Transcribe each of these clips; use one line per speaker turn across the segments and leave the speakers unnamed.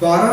12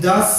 10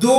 2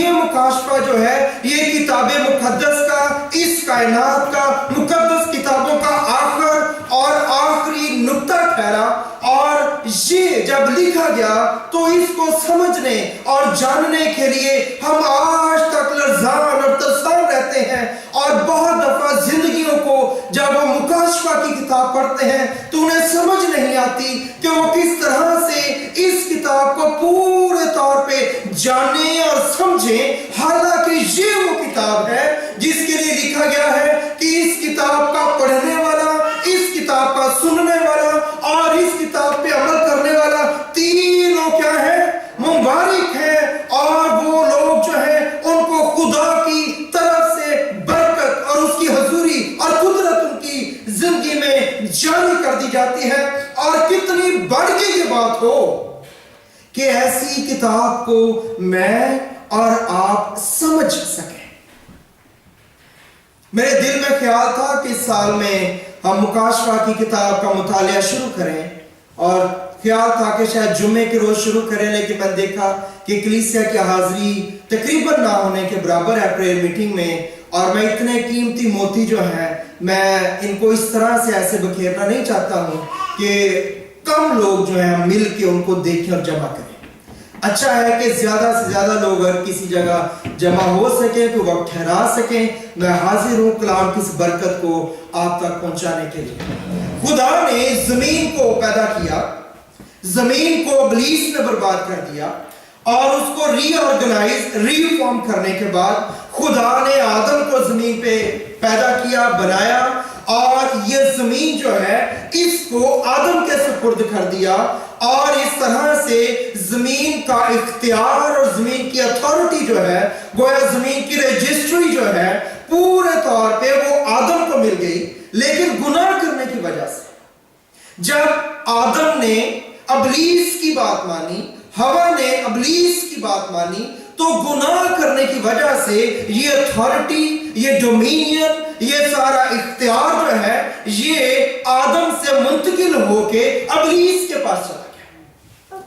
یہ مکاشفہ جو ہے یہ کتاب مقدس کا، اس کائنات کا، مقدس کتابوں کا آخر اور آخری نقطہ ٹھہرا، اور یہ جب لکھا گیا تو اس کو سمجھنے اور جاننے کے لیے ہم آج تک لرزان اور ترسان رہتے ہیں، اور بہت دفعہ زندگیوں کو جب وہ مکاشفہ کی کتاب پڑھتے ہیں تو انہیں سمجھ نہیں آتی کہ وہ کس طرح سے اس کتاب کو پورے طور پہ جانیں اور سمجھیں، حالانکہ یہ وہ کتاب ہے جس کے لیے لکھا گیا ہے کہ اس کتاب کا پڑھنے والا، اس کتاب کا سننے والا اور اس کتاب پہ عمل کرنے والا تینوں کیا ہے؟ مبارک ہے، اور وہ لوگ جو ہیں ان کو خدا کی طرف سے برکت اور اس کی حضوری اور قدرت ان کی زندگی میں جاری کر دی جاتی ہے۔ اور کتنی بڑھ کے یہ بات ہو کہ ایسی کتاب کو میں اور آپ سمجھ سکیں۔ میرے دل میں خیال تھا کہ اس سال میں ہم مکاشفہ کی کتاب کا مطالعہ شروع کریں، اور خیال تھا کہ شاید جمعے کے روز شروع کریں، لیکن میں نے دیکھا کہ کلیسیا کی حاضری تقریباً نہ ہونے کے برابر ہے پریئر میٹنگ میں، اور میں اتنے قیمتی موتی جو ہیں میں ان کو اس طرح سے ایسے بکھیرنا نہیں چاہتا ہوں کہ کم لوگ جو ہیں مل کے ان کو دیکھیں اور جمع کریں۔ اچھا ہے کہ زیادہ سے زیادہ لوگ اگر کسی جگہ جمع ہو سکیں تو وقت ٹھہرا سکیں۔ میں حاضر ہوں کلام کی اس برکت کو آپ تک پہنچانے کے لیے۔ خدا نے زمین کو پیدا کیا، زمین کو ابلیس نے برباد کر دیا، اور اس کو ری آرگنائز، ری فارم کرنے کے بعد خدا نے آدم کو زمین پہ پیدا کیا، بنایا، اور یہ زمین جو ہے اس کو آدم کے سپرد کر دیا، اور اس طرح سے زمین کا اختیار اور زمین کی اتھارٹی جو ہے، گویا زمین کی رجسٹری جو ہے پورے طور پہ وہ آدم کو مل گئی۔ لیکن گناہ کرنے کی وجہ سے جب آدم نے ابلیس کی بات مانی، ہوا نے ابلیس کی بات مانی، تو گناہ کرنے کی وجہ سے یہ اتھارٹی، یہ ڈومینین، یہ سارا اختیار جو ہے یہ آدم سے منتقل ہو کے ابلیس کے پاس چلا گیا۔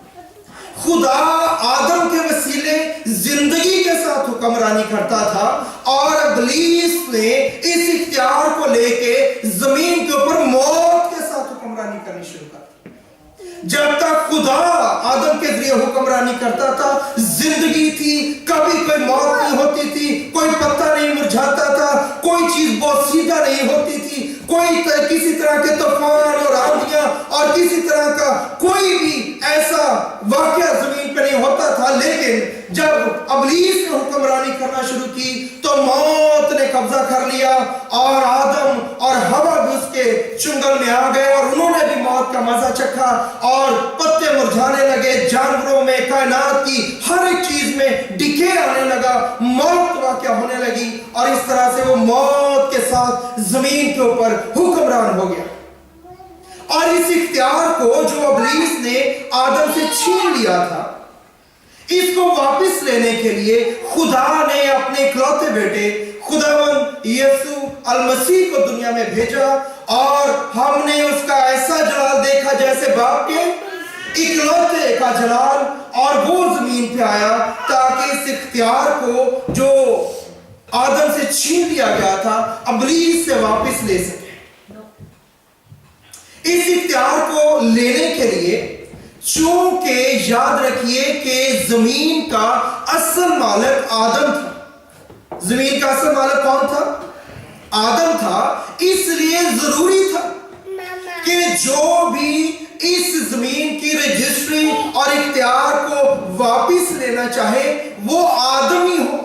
خدا آدم کے وسیلے زندگی کے ساتھ حکمرانی کرتا تھا، اور ابلیس نے اس اختیار کو لے کے زمین کے اوپر موت کے ساتھ حکمرانی کرنی شروع کر دی۔ جب تک خدا آدم کے ذریعے حکمرانی کرتا تھا زندگی تھی، کبھی کوئی موت نہیں ہوتی تھی، کوئی پتا نہیں مرجھاتا تھا، کوئی چیز بوسیدہ نہیں ہوتی تھی، کوئی کسی طرح کے طوفان اور آندیاں اور کسی طرح کا کوئی بھی ایسا واقعہ زمین پہ نہیں ہوتا تھا۔ لیکن جب ابلیس نے حکمرانی کرنا شروع کی تو موت نے قبضہ کر لیا، اور آدم اور ہوا بھی اس کے چنگل میں آ گئے، اور انہوں نے بھی موت کا مزہ چکھا، اور پتے مرجھانے لگے، جانوروں میں، کائنات کی ہر ایک چیز میں ڈکے آنے لگا، موت واقع ہونے لگی، اور اس طرح سے وہ موت کے ساتھ زمین کے اوپر حکمران ہو گیا۔ اور اس اختیار کو جو ابلیس نے آدم سے چھین لیا تھا، اس کو واپس لینے کے لیے خدا نے اپنے اکلوتے بیٹے خداوند یسوع المسیح کو دنیا میں بھیجا، اور ہم نے اس کا ایسا جلال دیکھا جیسے باپ کے اکلوتے کا جلال، اور وہ زمین پہ آیا تاکہ اس اختیار کو جو آدم سے چھین لیا گیا تھا ابلیس سے واپس لے سکے۔ اس اختیار کو لینے کے لیے چونکہ یاد رکھیے کہ زمین کا اصل مالک آدم تھا، زمین کا اصل مالک کون تھا؟ آدم تھا، اس لیے ضروری تھا کہ جو بھی اس زمین کی رجسٹری اور اختیار کو واپس لینا چاہے وہ آدمی ہو۔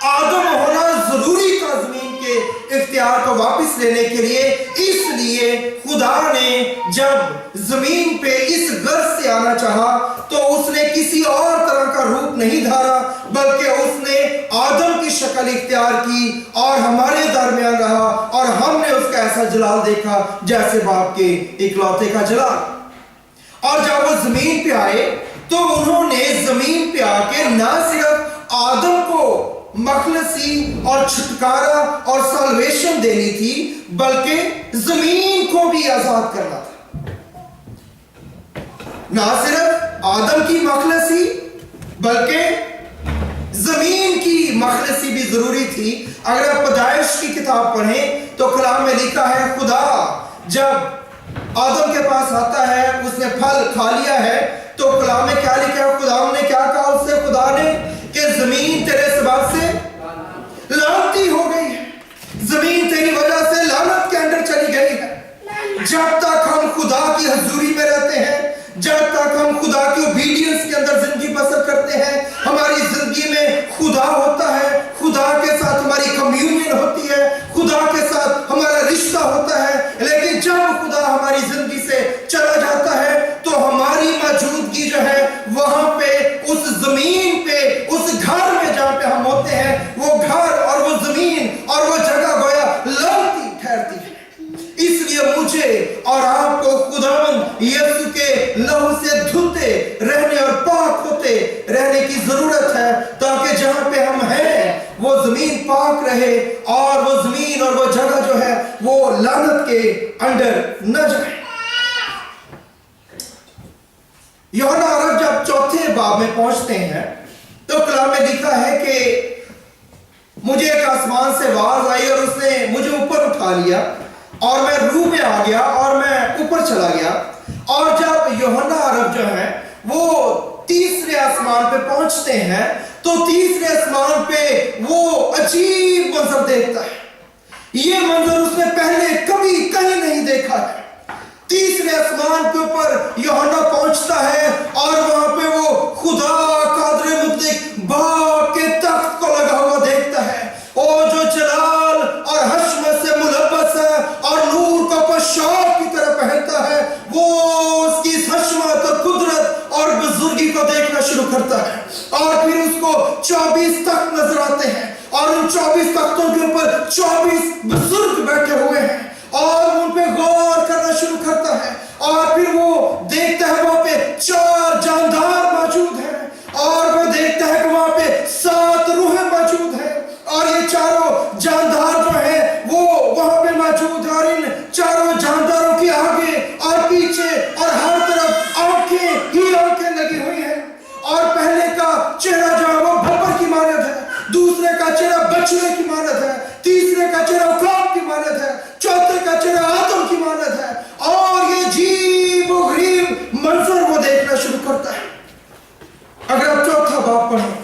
آدم ہونا ضروری تھا زمین کے اختیار کو واپس لینے کے لیے۔ اس لیے خدا نے جب زمین پہ اس غرض سے آنا چاہا تو اس نے کسی اور طرح کا روپ نہیں دھارا، بلکہ اس نے آدم کی شکل اختیار کی اور ہمارے درمیان رہا، اور ہم نے اس کا ایسا جلال دیکھا جیسے باپ کے اکلوتے کا جلال۔ اور جب وہ زمین پہ آئے تو انہوں نے زمین پہ آ کے نہ صرف آدم کو مخلصی اور چھٹکارا اور سالویشن دینی تھی، بلکہ زمین کو بھی آزاد کرنا تھا۔ نہ صرف آدم کی مخلصی بلکہ زمین کی مخلصی بھی ضروری تھی. اگر آپ پیدائش کی کتاب پڑھیں تو کلام میں لکھا ہے خدا جب آدم کے پاس آتا ہے, اس نے پھل کھا لیا ہے, تو کلام میں کیا لکھا ہے؟ خدا نے کیا کہا اس سے؟ خدا نے کہ زمین تیرے سبب سے لعنتی ہو گئی ہے, زمین تیری وجہ سے لعنت کے اندر چلی گئی ہے. جب تک ہم خدا کی حضوری میں رہتے ہیں, جب تک ہم خدا کی اوبیڈینس کے اندر زندگی بسر کرتے ہیں, ہماری زندگی میں خدا ہوتا ہے, خدا کے ساتھ ہماری کمیونین ہوتی ہے, خدا کے ساتھ ہمارا رشتہ ہوتا ہے. لیکن جب خدا ہماری زندگی سے چلا جاتا ہے تو ہماری موجودگی جو ہے وہاں پہ اس زمین پہ, اس گھر میں جہاں پہ ہم ہوتے ہیں, وہ گھر اور وہ زمین اور وہ جگہ گویا لعنتی ٹھہرتی ہے. اس لیے مجھے اور آپ کو خداوند یسوع کے لہو سے دھلتے رہنے اور پاک ہوتے رہنے کی ضرورت ہے, تاکہ جہاں پہ ہم ہیں وہ زمین پاک رہے اور وہ زمین اور وہ جگہ جو ہے وہ لعنت کے اندر نہ جائے. یوحنا عرب جب چوتھے باب میں پہنچتے ہیں تو کلام میں لکھا ہے کہ مجھے ایک آسمان سے آواز آئی اور اس نے مجھے اوپر اٹھا لیا اور میں روح میں آ گیا اور میں اوپر چلا گیا. اور جب یوحنا عرب جو ہے وہ تیسرے آسمان پہ پہنچتے ہیں تو تیسرے آسمان پہ وہ عجیب منظر دیکھتا ہے. یہ منظر اس نے پہلے کبھی کہیں نہیں دیکھا ہے. تیسرے آسمان کے اوپر یوحنا پہنچتا ہے اور وہاں پہ وہ خدا قادر مطلق باپ کے تخت کو لگا ہوا دیکھتا ہے, اور جو جلال اور حشمت سے ملبس ہے اور نور کا پوشاک کی طرح پہنتا ہے, وہ اس کی حشمت اور قدرت اور بزرگی کو دیکھنا شروع کرتا ہے. اور پھر اس کو 24 تخت نظر آتے ہیں اور ان 24 تختوں کے اوپر 24 بزرگ بیٹھے ہوئے ہیں اور ان پہ غور کرنا شروع کرتا ہے. اور پھر وہ دیکھتا ہے وہاں پہ 4 جاندار موجود ہیں اور وہ دیکھتا ہے کہ وہاں پہ 7 روحیں موجود ہیں اور یہ چاروں جاندار جو ہیں وہ وہاں پہ موجود ہیں, اور ان چاروں جانداروں کے آگے اور پیچھے اور ہر طرف آنکھیں ہی آنکھیں لگی ہوئی ہیں. اور پہلے کا چہرہ جو ہے وہ بھپر کی مانند ہے, دوسرے کا چہرہ بچڑے کی مانند ہے, تیسرے کا چہرہ عقاب کی مانند ہے, چوتھے کا چہرہ آدم کی مانند ہے. اور یہ عجیب و غریب منظر وہ دیکھنا شروع کرتا ہے. اگر آپ چوتھا باب پڑھیں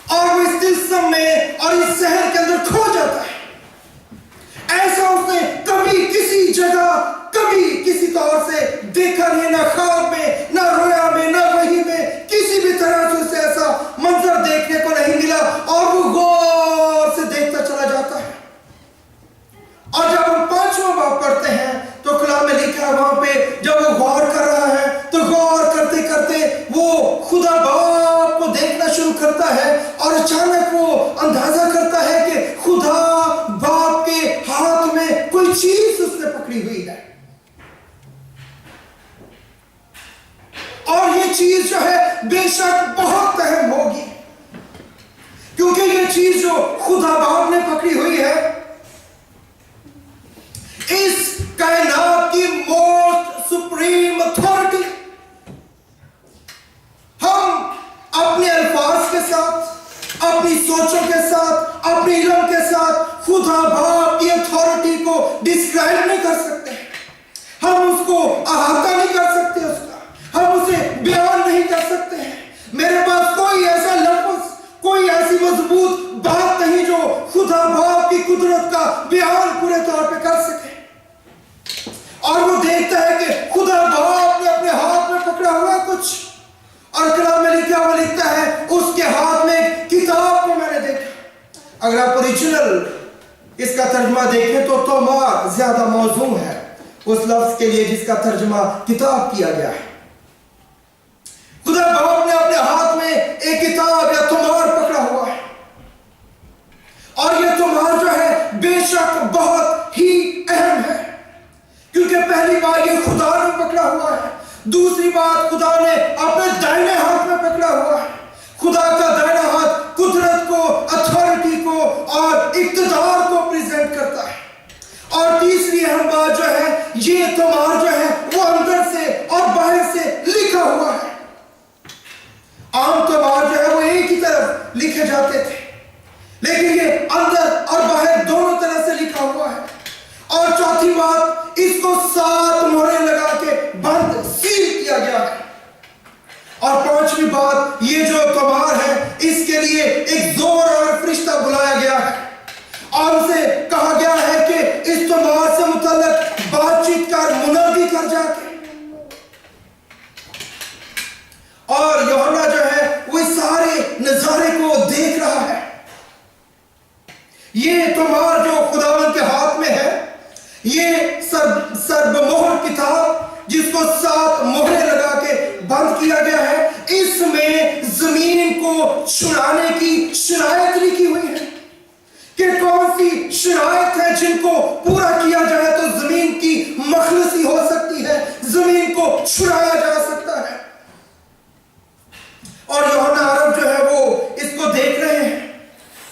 اور وہ اس طلسم میں اور اس شہر کے اندر کھو جاتا ہے. ایسا اس نے کبھی کسی جگہ کبھی کسی طور سے دیکھا نہیں, نہ خواب میں, نہ رویا میں, نہ وحی میں, کسی بھی طرح سے اسے ایسا منظر دیکھنے کو نہیں ملا. اور وہ غور سے دیکھتا چلا جاتا ہے. اور جب ہم 5واں باب پڑھتے ہیں تو کلام میں لکھا ہے وہاں پہ جب وہ غور کر رہا ہے تو غور کرتے کرتے وہ خدا باپ کو دیکھنا شروع کرتا ہے اور اچانک وہ اندازہ کرتا ہے کہ خدا باپ کے ہاتھ میں کوئی چیز اس نے پکڑی ہوئی ہے. اور یہ چیز جو ہے بے شک بہت اہم ہوگی, کیونکہ یہ چیز جو خدا باپ نے پکڑی ہوئی ہے اس کائنات کی موسٹ سپریم اتھارٹی. ہم اپنے الفاظ کے ساتھ, اپنی سوچوں کے ساتھ, اپنی علم کے ساتھ خدا باپ کی اتھارٹی کو ڈسکرائب نہیں کر سکتے. ہم اس کو احاطہ نہیں کر سکتے, اس کا ہم اسے بیان نہیں کر سکتے ہیں. میرے پاس کوئی ایسا لفظ, کوئی ایسی مضبوط بات نہیں جو خدا باپ کی قدرت کا بیان پورے طور پہ کر سکے. اور وہ دیکھتا ہے کہ خدا باپ نے اپنے ہاتھ میں پکڑا ہوا کچھ, اور کلام میں لکھتا ہے اس کے ہاتھ میں کتاب کو میں نے دیکھا. اگر آپ اوریجنل اس کا ترجمہ دیکھیں تو تومار زیادہ موزوں ہے اس لفظ کے لیے جس کا ترجمہ کتاب کیا گیا ہے. خدا باپ نے اپنے ہاتھ میں ایک کتاب یا تومار پکڑا ہوا ہے, اور یہ تومار جو ہے بے شک بہت ہی اہم ہے, کیونکہ پہلی بار یہ خدا نے پکڑا ہوا ہے, دوسری بات خدا نے اپنے دائنے ہاتھ میں پکڑا ہوا ہے. خدا کا دائنا ہاتھ قدرت کو, اتھارٹی کو اور اقتدار کو پریزنٹ کرتا ہے. اور تیسری اہم بات جو ہے یہ تومار جو ہے وہ اندر سے اور باہر سے لکھا ہوا ہے. عام تومار لکھے جاتے تھے، لیکن یہ اندر اور باہر دونوں طرح سے لکھا ہوا ہے۔ اور چوتھی بات، اس کو 7 مہریں لگا کے بند سیل کیا گیا ہے۔ اور پانچویں بات، یہ جو تمار ہے اس کے لیے ایک زور اور فرشتہ بلایا گیا ہے اور اسے کہا گیا ہے کہ اس تمار سے متعلق بات چیت کر، منادی کر جا کے۔ اور یوحنا جو ہے وہ اس سارے نظارے کو دیکھ رہا ہے۔ یہ تمار جو خداوند کے ہاتھ میں ہے، یہ سرب مہر کتاب جس کو 7 مہریں لگا کے بند کیا گیا ہے، اس میں زمین کو چھڑانے کی شرائط لکھی ہوئی ہے کہ کون سی شرائط ہے جن کو پورا کیا جائے تو زمین کی مخلصی ہو سکتی ہے، زمین کو چھڑایا جا سکتا ہے۔ اور یوحنا عرب جو ہے وہ اس کو دیکھ رہے ہیں۔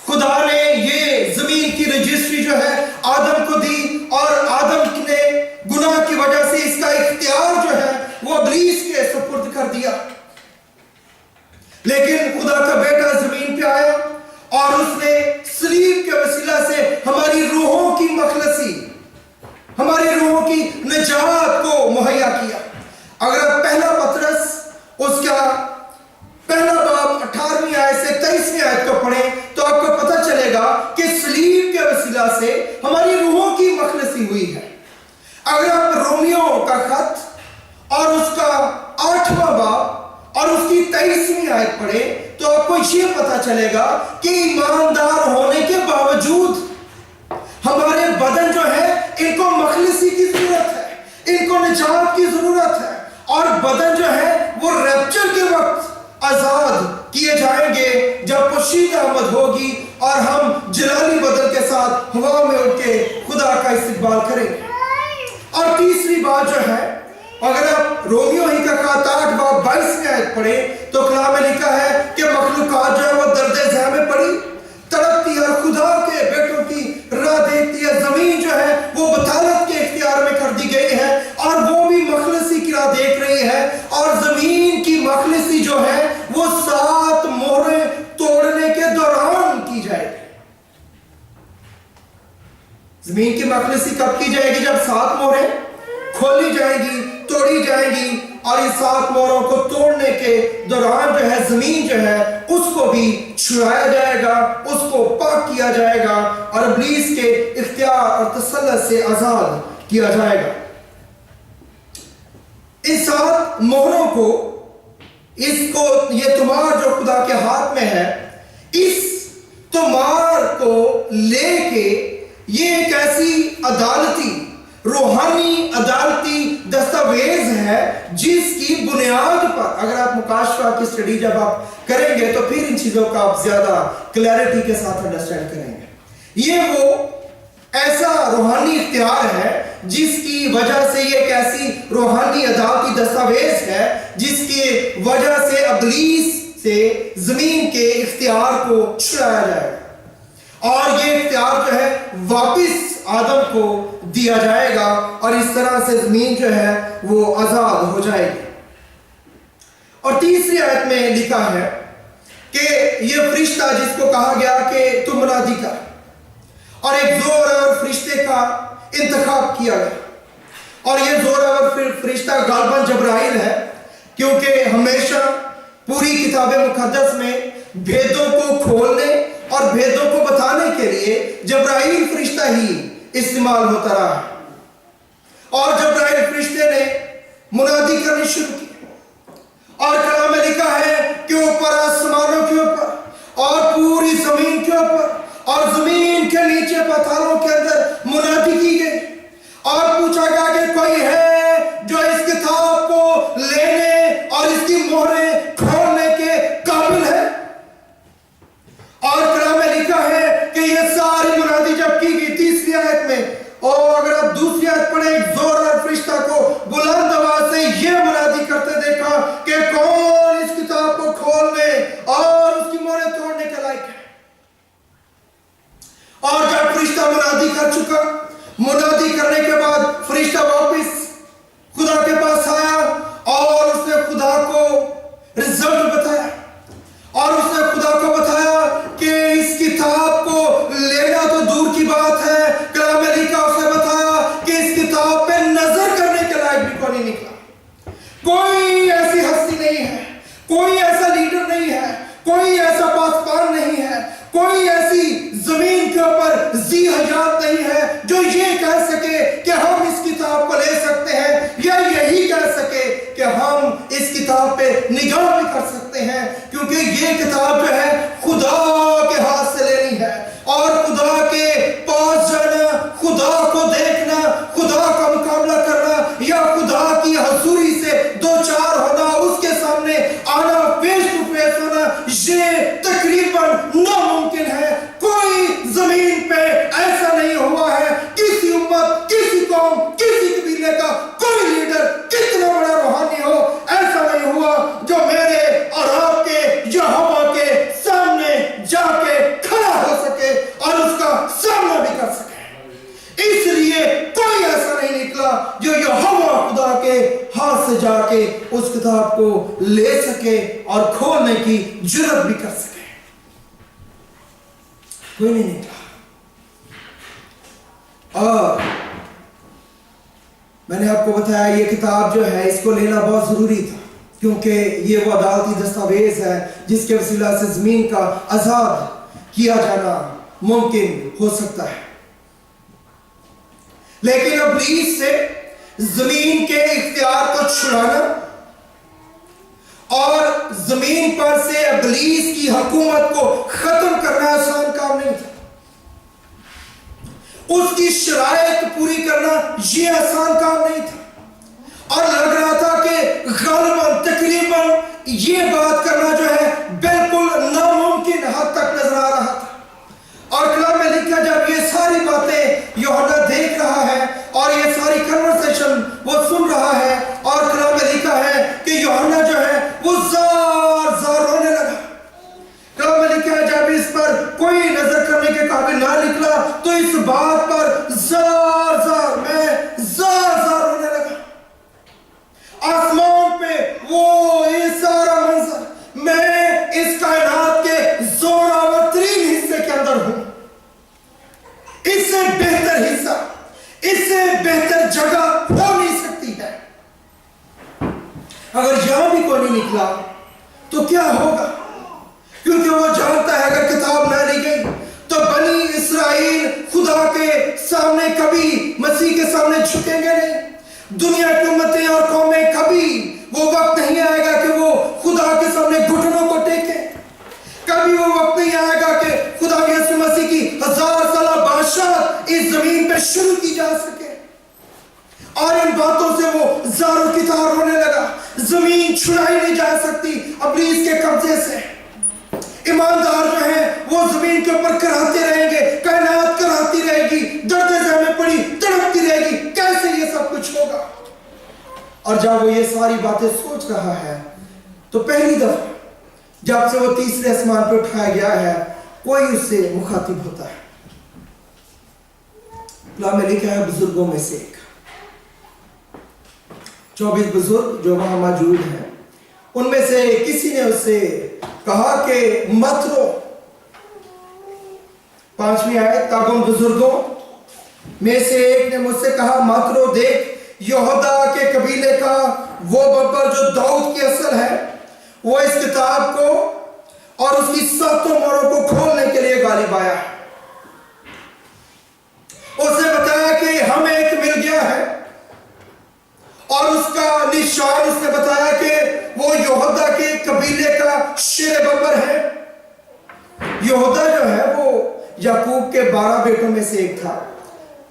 خدا نے یہ زمین کی رجسٹری جو ہے آدم کو دی، اور آدم نے گناہ کی وجہ سے اس کا اختیار جو ہے وہ ابلیس کے سپرد کر دیا۔ لیکن خدا کا بیٹا زمین پہ آیا اور اس نے صلیب کے وسیلہ سے ہماری روحوں کی مخلصی، ہماری روحوں کی نجات کو مہیا کیا۔ اگر آپ پہلا پطرس اس کا پہلا باب 18ویں آیت سے 23ویں آیت کو پڑھیں تو آپ کو پتہ چلے گا کہ صلیب کے وسیلہ سے ہماری روحوں کی مخلصی ہوئی ہے۔ اگر آپ رومیوں کا خط اور اس کا 8واں باب اور اس کی 23ویں آیت پڑھیں تو آپ کو یہ پتہ چلے گا کہ ایماندار ہونے کے باوجود ہمارے بدن جو ہے ان کو مخلصی کی ضرورت ہے، ان کو نجات کی ضرورت ہے، اور بدن جو ہے وہ ریپچر کے وقت آزاد کیے جائیں گے جب پوشیدہ آمد ہوگی اور ہم جلالی بدن کے ساتھ ہوا میں اٹھ کے خدا کا استقبال کریں گے۔ اور تیسری بات جو ہے، اگر آپ رومیو ہی کا خط 8 باب 22ویں آیت پڑھیں تو کلام میں لکھا ہے کہ مخلوقات جو ہے وہ درد ذہ میں پڑی تڑپتی ہے اور خدا کے بیٹوں کی راہ دیکھتی ہے۔ زمین جو ہے وہ بطالت کے اختیار میں کر دی گئی ہے اور وہ بھی مخلصی کی راہ دیکھ رہی ہے، اور زمین کی مخلصی جو ہے وہ 7 مہریں توڑنے کے دوران کی جائے گی۔ زمین کی مخلصی کب کی جائے گی؟ جب 7 مہریں کھولی جائیں گی، توڑی جائیں گی، اور اس 7 مہروں کو توڑنے کے دوران جو ہے زمین جو ہے اس کو بھی چھڑایا جائے گا، اس کو پاک کیا جائے گا اور ابلیس کے اختیار اور تسلط سے آزاد کیا جائے گا۔ ان 7 مہروں کو، اس کو، یہ تمار جو خدا کے ہاتھ میں ہے، اس تمار کو لے کے یہ ایک ایسی عدالتی، روحانی عدالتی دستاویز ہے جس کی بنیاد پر، اگر آپ مکاشفہ کی سٹڈی جب آپ کریں گے تو پھر ان چیزوں کا آپ زیادہ کلیئرٹی کے ساتھ انڈرسٹینڈ کریں گے۔ یہ وہ ایسا روحانی اختیار ہے جس کی وجہ سے یہ ایک ایسی روحانی عدالتی دستاویز ہے جس کی وجہ سے ابلیس سے زمین کے اختیار کو چھڑایا جائے گا، اور یہ اختیار جو ہے واپس آدم کو دیا جائے گا، اور اس طرح سے زمین جو ہے وہ آزاد ہو جائے گی۔ اور تیسری آیت میں لکھا ہے کہ یہ فرشتہ جس کو کہا گیا کہ تم منادی کر، اور ایک زور اور فرشتے کا انتخاب کیا گیا، اور یہ زور اور فرشتہ غالباً جبرائیل ہے، کیونکہ ہمیشہ پوری کتاب مقدس میں بھیدوں کو کھولنے اور بھیدوں کو بتانے کے لیے جبرائیل فرشتہ ہی استعمال ہوتا رہا ہے۔ اور جبرائیل فرشتے نے منادی کرنی شروع کی، اور کلام میں لکھا ہے کہ اوپر آسمانوں کے اوپر اور پوری زمین کے اوپر اور زمین کے نیچے پتھروں کے اندر منادی کی گئی، اور پوچھا گیا کہ کوئی ہے جو اس کتاب کو لینے اور اس کی مہریں کھولنے کے قابل ہے؟ اور کلام میں لکھا ہے کہ یہ ساری منادی جب کی گئی تیسری آیت میں، اور اگر آپ دوسری آیت پڑھیں، ایک زور اور فرشتہ کو بلند آواز سے یہ منادی کرتے دیکھا کہ کون اس کتاب کو کھولنے اور اس کی مہریں توڑنے کے لائق ہے۔ اور جب فرشتہ منادی کر چکا، منادی کرنے کے بعد فرشتہ واپس خدا کے پاس آیا اور اس نے خدا کو رزلٹ بتایا، اور اس نے خدا کو بتایا نہیں ہے, کوئی ایسا پاسبان نہیں ہے, کوئی ایسی زمین کے اوپر ذی حیات نہیں ہے جو یہ کہہ سکے کہ ہم اس کتاب کو لے سکتے ہیں, یا یہی کہہ سکے کہ ہم اس کتاب پہ نگاہ بھی کر سکتے ہیں, کیونکہ یہ کتاب جو ہے خدا کے ہاتھ سے لینی ہے, اور خدا کے پاس جانا, خدا کو دیکھنا, خدا کا مقابلہ کرنا, یا خدا کی حضوری سے دو چار ہونا, اس کے سامنے آنا, فیس ٹو فیس ہونا, یہ تقریباً ناممکن ہے. کوئی زمین پہ ایسا نہیں ہوا ہے, کسی امت, کسی قوم, کسی قبیلے کا کوئی لیڈر کتنا بڑا روحانی ہو, ایسا نہیں ہوا جو میرے اور آپ کے یہوہ کے سامنے جا کے کھڑا ہو سکے اور اس کا سامنا بھی کر سکے. اس لیے کوئی ایسا نہیں نکلا جو یہوہ خدا کے ہاتھ سے جا کے اس کتاب کو لے سکے اور کھولنے کی جرات بھی کر سکے. کوئی نہیں نکلا. اور میں نے آپ کو بتایا یہ کتاب جو ہے اس کو لینا بہت ضروری تھا, کیونکہ یہ وہ عدالتی دستاویز ہے جس کے وسیلہ سے زمین کا آزاد کیا جانا ممکن ہو سکتا ہے. لیکن ابلیس سے زمین کے اختیار کو چھڑانا اور زمین پر سے ابلیس کی حکومت کو ختم کرنا آسان کام نہیں تھا. اس کی شرائط پوری کرنا یہ آسان کام نہیں تھا, اور لگ رہا تھا کہ غالباً تقریباً یہ بات کرنا جو ہے بالکل ناممکن حد تک نظر آ رہا تھا. اور کلام میں لکھا جب یہ ساری باتیں یوحنا دیکھ رہا ہے اور یہ ساری کنورسیشن وہ سن رہا ہے, اور کلام میں لکھا ہے کہ یوحنا جو ہے وہ زار زار رونے لگا. کلام میں لکھا ہے جب اس پر کوئی نظر کرنے کے قابل نہ نکلا تو اس بات پر زار زار رونے لگا. آسمان پہ وہ یہ سارا منظر, میں اس کائنات کے زوراور ترین حصے کے اندر ہوں, اس سے بہتر حصہ, اس سے بہتر جگہ ہو نہیں سکتی ہے. اگر یہاں بھی کوئی نہیں نکلا تو کیا ہوگا, کیونکہ وہ جانتا ہے اگر کتاب نہ لی گئی تو بنی اسرائیل خدا کے سامنے کبھی مسیح کے سامنے جھکیں گے نہیں. دنیا کی امتیں اور قومیں کبھی وہ وقت نہیں آئے گا کہ وہ خدا کے سامنے گھٹنوں کو ٹیکیں. کبھی وہ وقت نہیں آئے گا کہ خدا کے یسوع مسیح کی 1000 سالہ بادشاہت اس زمین پہ شروع کی جا سکے. اور ان باتوں سے وہ زاروں کی طرح رونے لگا. زمین چھڑائی نہیں جا سکتی ابلیس کے قبضے سے. ایماندار جو ہیں وہ زمین کے اوپر کراتے رہیں گے, کائنات کراتی رہے گی, درد ذہن میں پڑی تڑپتی رہے گی, کیسے یہ سب کچھ ہوگا. اور جب وہ یہ ساری باتیں سوچ رہا ہے تو پہلی دفعہ جب سے وہ تیسرے آسمان پہ اٹھایا گیا ہے کوئی اس سے مخاطب ہوتا ہے. کلام میں لکھا ہے بزرگوں میں سے ایک, 24 بزرگ جو وہاں موجود ہیں ان میں سے کسی نے اس سے کہا کہ مت رو. 5ویں آیت, تب ان بزرگوں میں سے ایک نے مجھ سے کہا مت رو, دیکھ یہودا کے قبیلے کا وہ ببر جو داؤد کی اصل ہے وہ اس کتاب کو اور اس کی 7 مہروں کو کھولنے کے لیے غالب آیا ہے. اس نے بتایا کہ ہمیں ایک مل گیا ہے اور اس کا نشان اس نے بتایا کہ وہ یہودا کے قبیلے کا شیر ببر ہے. یہودا جو ہے وہ یعقوب کے 12 بیٹوں میں سے ایک تھا.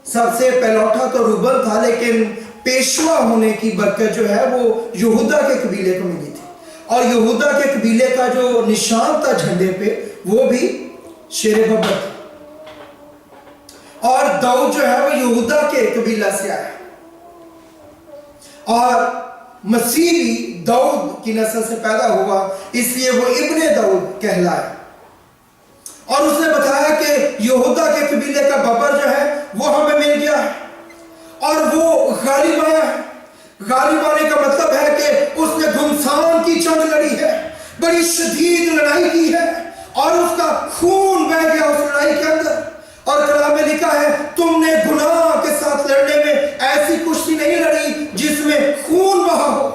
سب سے پہلوٹا تو روبن تھا, لیکن پیشوا ہونے کی برکت جو ہے وہ یہودا کے قبیلے کو ملی تھی. اور یہودا کے قبیلے کا جو نشان تھا جھنڈے پہ وہ بھی شیر ببر تھا. اور داؤد جو ہے وہ یہودا کے قبیلہ سے آیا, اور مسیح بھی داؤد کی نسل سے پیدا ہوا, اس لیے وہ ابن داؤد کہلائے. اور اس نے بتایا کہ یہودا کے قبیلے کا ببر جو ہے وہ ہمیں مل گیا ہے اور وہ غالب آیا ہے. غالب آنے کا مطلب ہے کہ اس نے گھمسان کی جنگ لڑی ہے, بڑی شدید لڑائی کی ہے اور اس کا خون بہہ گیا اس لڑائی کے اندر. اور کلام میں لکھا ہے تم نے گناہ کے ساتھ لڑنے میں ایسی کشتی نہیں لڑی جس میں خون بہا ہو.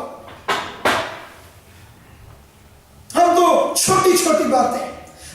ہم تو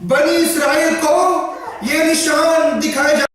بنی اسرائیل کو یہ نشان دکھائے